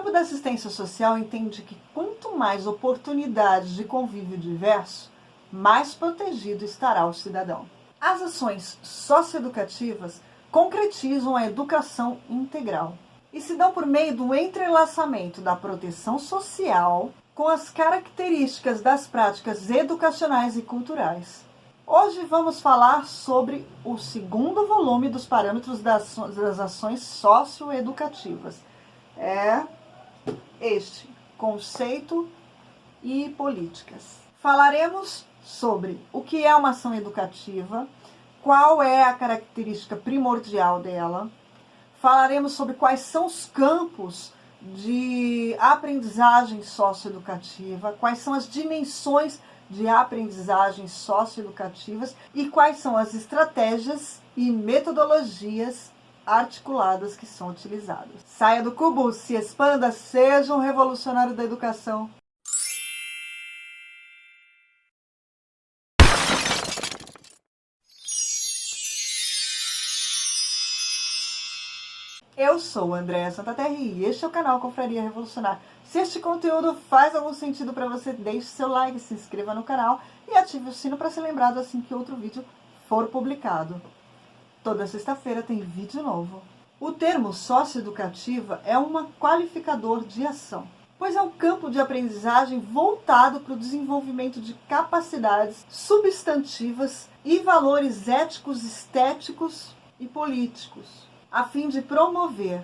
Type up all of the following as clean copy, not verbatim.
campo da assistência social entende que quanto mais oportunidades de convívio diverso, mais protegido estará o cidadão. As ações socioeducativas concretizam a educação integral e se dão por meio do entrelaçamento da proteção social com as características das práticas educacionais e culturais. Hoje vamos falar sobre o segundo volume dos parâmetros das ações socioeducativas. É este, conceito e políticas. Falaremos sobre o que é uma ação educativa, qual é a característica primordial dela. Falaremos sobre quais são os campos de aprendizagem socioeducativa, quais são as dimensões de aprendizagem socioeducativas e quais são as estratégias e metodologias articuladas que são utilizadas. Saia do cubo, se expanda, seja um revolucionário da educação. Eu sou Andréa Santaterra e este é o canal Confraria Revolucionária. Se este conteúdo faz algum sentido para você, deixe seu like, se inscreva no canal e ative o sino para ser lembrado assim que outro vídeo for publicado. Toda sexta-feira tem vídeo novo. O termo socioeducativa é um qualificador de ação, pois é um campo de aprendizagem voltado para o desenvolvimento de capacidades substantivas e valores éticos, estéticos e políticos, a fim de promover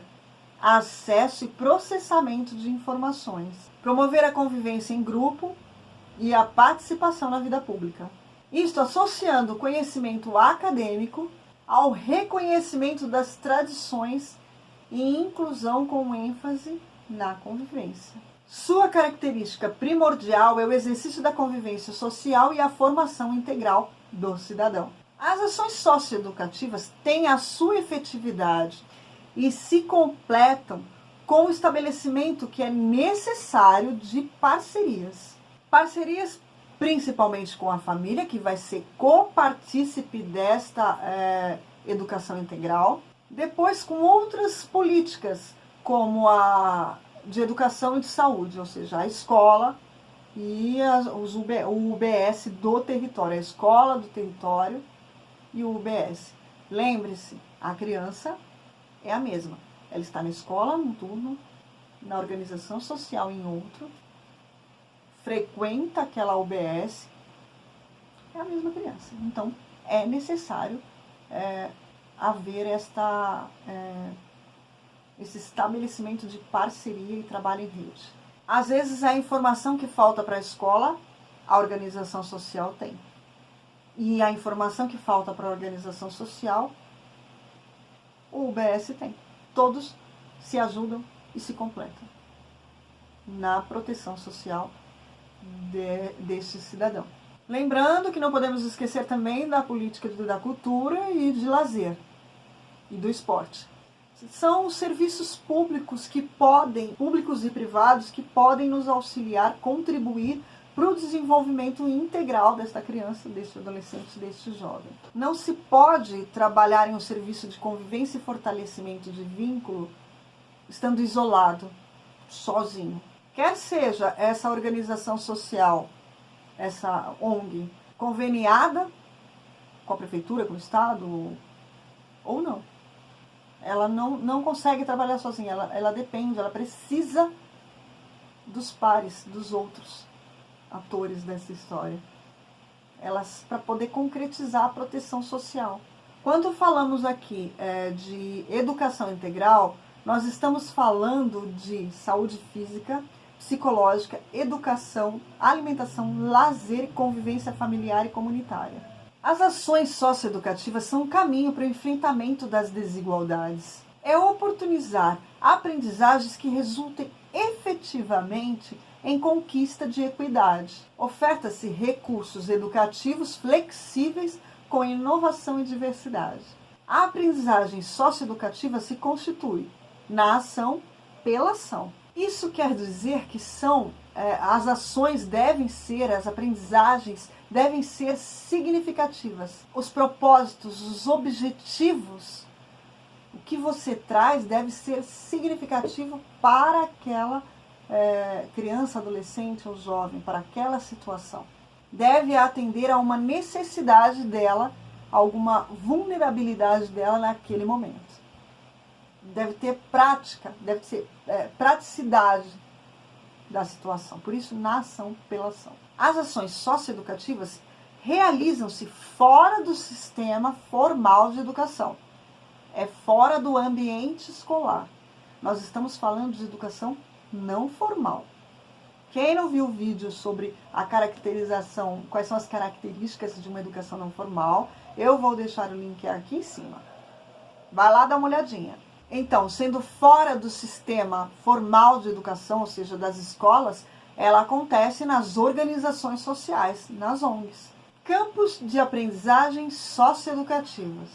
acesso e processamento de informações, promover a convivência em grupo e a participação na vida pública. Isto associando o conhecimento acadêmico ao reconhecimento das tradições e inclusão com ênfase na convivência. Sua característica primordial é o exercício da convivência social e a formação integral do cidadão. As ações socioeducativas têm a sua efetividade e se completam com o estabelecimento que é necessário de parcerias. Parcerias principalmente com a família, que vai ser copartícipe desta educação integral. Depois com outras políticas, como a de educação e de saúde, ou seja, a escola e o UBS do território, a escola do território e o UBS. Lembre-se, a criança é a mesma. Ela está na escola num turno, na organização social em outro, frequenta aquela UBS, é a mesma criança. Então, é necessário haver esse estabelecimento de parceria e trabalho em rede. Às vezes, a informação que falta para a escola, a organização social tem. E a informação que falta para a organização social, o UBS tem. Todos se ajudam e se completam na proteção social deste cidadão. Lembrando que não podemos esquecer também da política da cultura e de lazer e do esporte. São os serviços públicos públicos e privados, que podem nos auxiliar, contribuir para o desenvolvimento integral desta criança, deste adolescente, deste jovem. Não se pode trabalhar em um serviço de convivência e fortalecimento de vínculo estando isolado, sozinho. Quer seja essa organização social, essa ONG, conveniada com a prefeitura, com o Estado, ou não. Ela não consegue trabalhar sozinha, ela depende, ela precisa dos pares, dos outros atores dessa história, para poder concretizar a proteção social. Quando falamos aqui de educação integral, nós estamos falando de saúde física, psicológica, educação, alimentação, lazer e convivência familiar e comunitária. As ações socioeducativas são um caminho para o enfrentamento das desigualdades. É oportunizar aprendizagens que resultem efetivamente em conquista de equidade. Oferta-se recursos educativos flexíveis com inovação e diversidade. A aprendizagem socioeducativa se constitui na ação pela ação. Isso quer dizer que as ações as aprendizagens devem ser significativas. Os propósitos, os objetivos, que você traz deve ser significativo para aquela criança, adolescente ou jovem, para aquela situação. Deve atender a uma necessidade dela, alguma vulnerabilidade dela naquele momento. Deve ter prática, deve ser praticidade da situação. Por isso, na ação pela ação. As ações socioeducativas realizam-se fora do sistema formal de educação. É fora do ambiente escolar. Nós estamos falando de educação não formal. Quem não viu o vídeo sobre a caracterização, quais são as características de uma educação não formal, eu vou deixar o link aqui em cima. Vai lá dar uma olhadinha. Então, sendo fora do sistema formal de educação, ou seja, das escolas, ela acontece nas organizações sociais, nas ONGs. Campos de aprendizagem socioeducativas.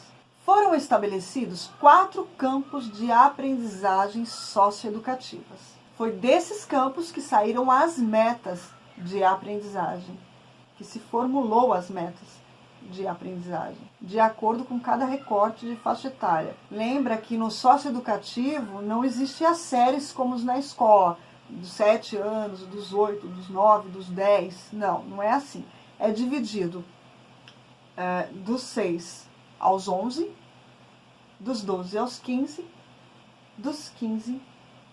Foram estabelecidos 4 campos de aprendizagem socioeducativas. Foi desses campos que saíram as metas de aprendizagem, que se formulou as metas de aprendizagem, de acordo com cada recorte de faixa etária. Lembra que no socioeducativo não existem as séries como na escola, dos 7 anos, dos 8, dos 9, dos 10. Não é assim. É dividido dos 6 aos 11, dos 12 aos 15, dos 15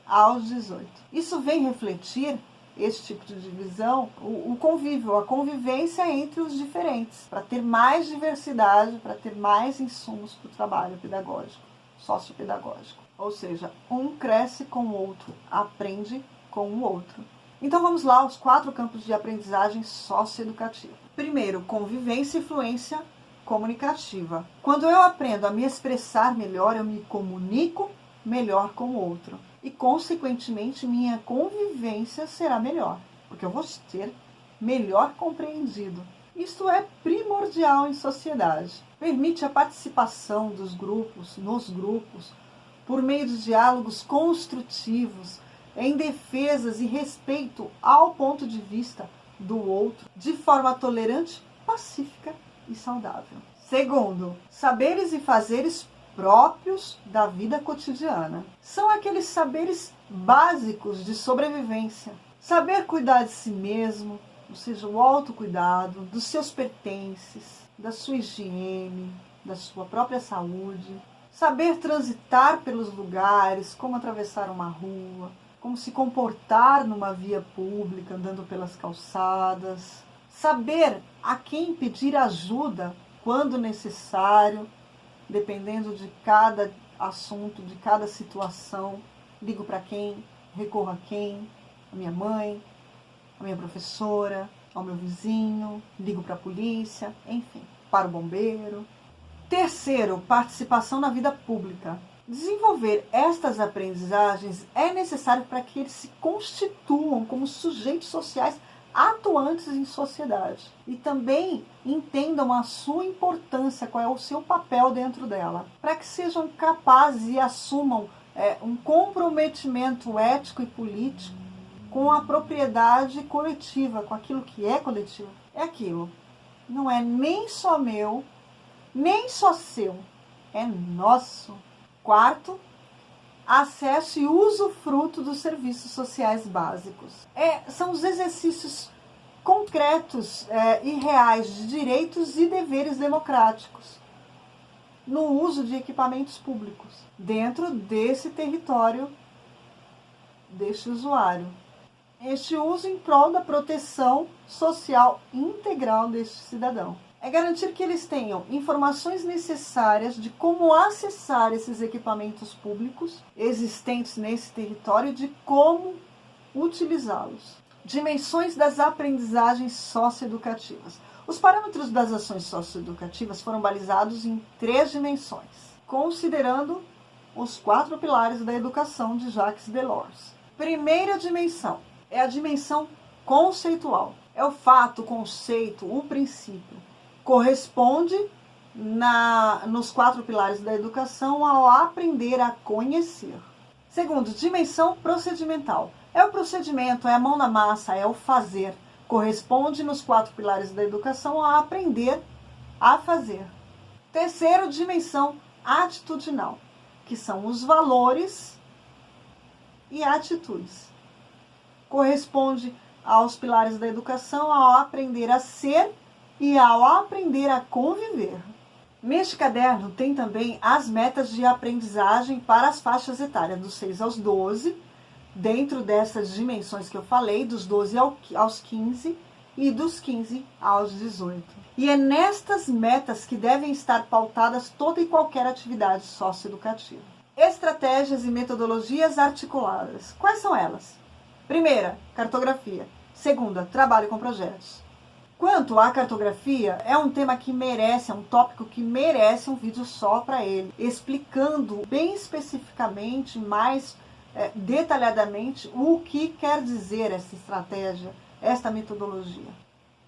aos 18. Isso vem refletir, esse tipo de divisão, o convívio, a convivência entre os diferentes, para ter mais diversidade, para ter mais insumos para o trabalho pedagógico, sociopedagógico. Ou seja, um cresce com o outro, aprende com o outro. Então vamos lá aos 4 campos de aprendizagem socioeducativa. Primeiro, convivência e fluência comunicativa. Quando eu aprendo a me expressar melhor, eu me comunico melhor com o outro. E, consequentemente, minha convivência será melhor, porque eu vou ser melhor compreendido. Isto é primordial em sociedade. Permite a participação dos grupos, nos grupos, por meio de diálogos construtivos, em defesas e respeito ao ponto de vista do outro, de forma tolerante, pacífica e saudável. Segundo, saberes e fazeres próprios da vida cotidiana. São aqueles saberes básicos de sobrevivência. Saber cuidar de si mesmo, ou seja, o autocuidado, dos seus pertences, da sua higiene, da sua própria saúde. Saber transitar pelos lugares, como atravessar uma rua, como se comportar numa via pública, andando pelas calçadas. Saber a quem pedir ajuda quando necessário, dependendo de cada assunto, de cada situação. Ligo para quem? Recorro a quem? A minha mãe, a minha professora, ao meu vizinho, ligo para a polícia, enfim, para o bombeiro. Terceiro, participação na vida pública. Desenvolver estas aprendizagens é necessário para que eles se constituam como sujeitos sociais atuantes em sociedade e também entendam a sua importância, qual é o seu papel dentro dela, para que sejam capazes e assumam um comprometimento ético e político com a propriedade coletiva, com aquilo que é coletivo. É aquilo, não é nem só meu, nem só seu, é nosso. Quarto, acesso e usufruto dos serviços sociais básicos. São os exercícios concretos e reais de direitos e deveres democráticos no uso de equipamentos públicos dentro desse território deste usuário. Este uso em prol da proteção social integral deste cidadão. É garantir que eles tenham informações necessárias de como acessar esses equipamentos públicos existentes nesse território e de como utilizá-los. Dimensões das aprendizagens socioeducativas. Os parâmetros das ações socioeducativas foram balizados em 3 dimensões, considerando os 4 pilares da educação de Jacques Delors. Primeira dimensão é a dimensão conceitual. É o fato, o conceito, o princípio. Corresponde nos 4 pilares da educação ao aprender a conhecer. Segundo, dimensão procedimental. É o procedimento, é a mão na massa, é o fazer. Corresponde nos 4 pilares da educação a aprender a fazer. Terceiro, dimensão atitudinal, que são os valores e atitudes. Corresponde aos pilares da educação, ao aprender a ser e ao aprender a conviver. Neste caderno tem também as metas de aprendizagem para as faixas etárias dos 6 aos 12, dentro dessas dimensões que eu falei, dos 12 aos 15 e dos 15 aos 18. E é nestas metas que devem estar pautadas toda e qualquer atividade socioeducativa. Estratégias e metodologias articuladas. Quais são elas? Primeira, cartografia. Segunda, trabalho com projetos. Quanto à cartografia, é um tema que merece, é um tópico que merece um vídeo só para ele, explicando bem especificamente, mais detalhadamente, o que quer dizer essa estratégia, esta metodologia.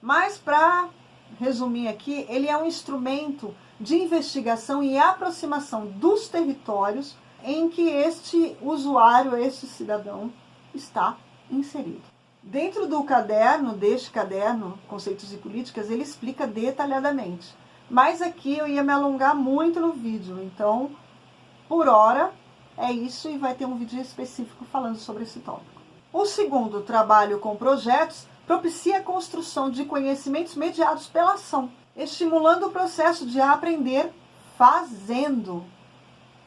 Mas, para resumir aqui, ele é um instrumento de investigação e aproximação dos territórios em que este usuário, este cidadão, está inserido. Dentro deste caderno, Conceitos e Políticas, ele explica detalhadamente. Mas aqui eu ia me alongar muito no vídeo, então, por hora, é isso e vai ter um vídeo específico falando sobre esse tópico. O segundo, trabalho com projetos, propicia a construção de conhecimentos mediados pela ação, estimulando o processo de aprender fazendo,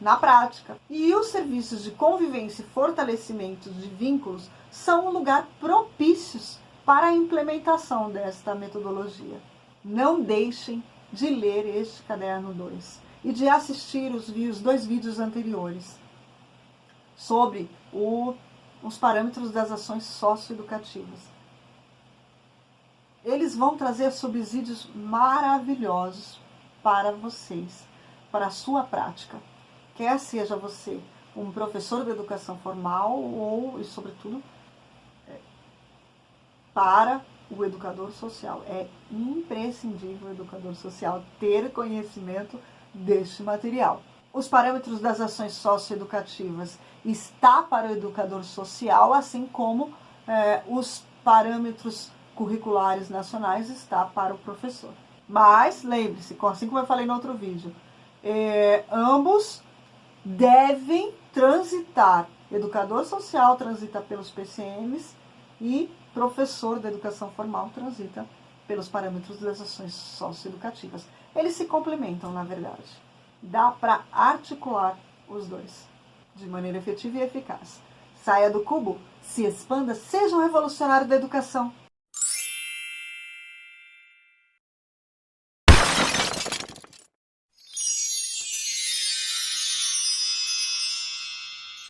na prática. E os serviços de convivência e fortalecimento de vínculos são um lugar propícios para a implementação desta metodologia. Não deixem de ler este caderno 2 e de assistir os 2 vídeos anteriores sobre os parâmetros das ações socioeducativas. Eles vão trazer subsídios maravilhosos para vocês, para a sua prática. Quer seja você um professor de educação formal ou, e sobretudo, para o educador social. É imprescindível o educador social ter conhecimento deste material. Os parâmetros das ações socioeducativas está para o educador social, assim como os parâmetros curriculares nacionais está para o professor. Mas, lembre-se, assim como eu falei no outro vídeo, ambos devem transitar. Educador social transita pelos PCMs e professor da educação formal transita pelos parâmetros das ações socioeducativas. Eles se complementam, na verdade. Dá para articular os dois de maneira efetiva e eficaz. Saia do cubo, se expanda, seja um revolucionário da educação.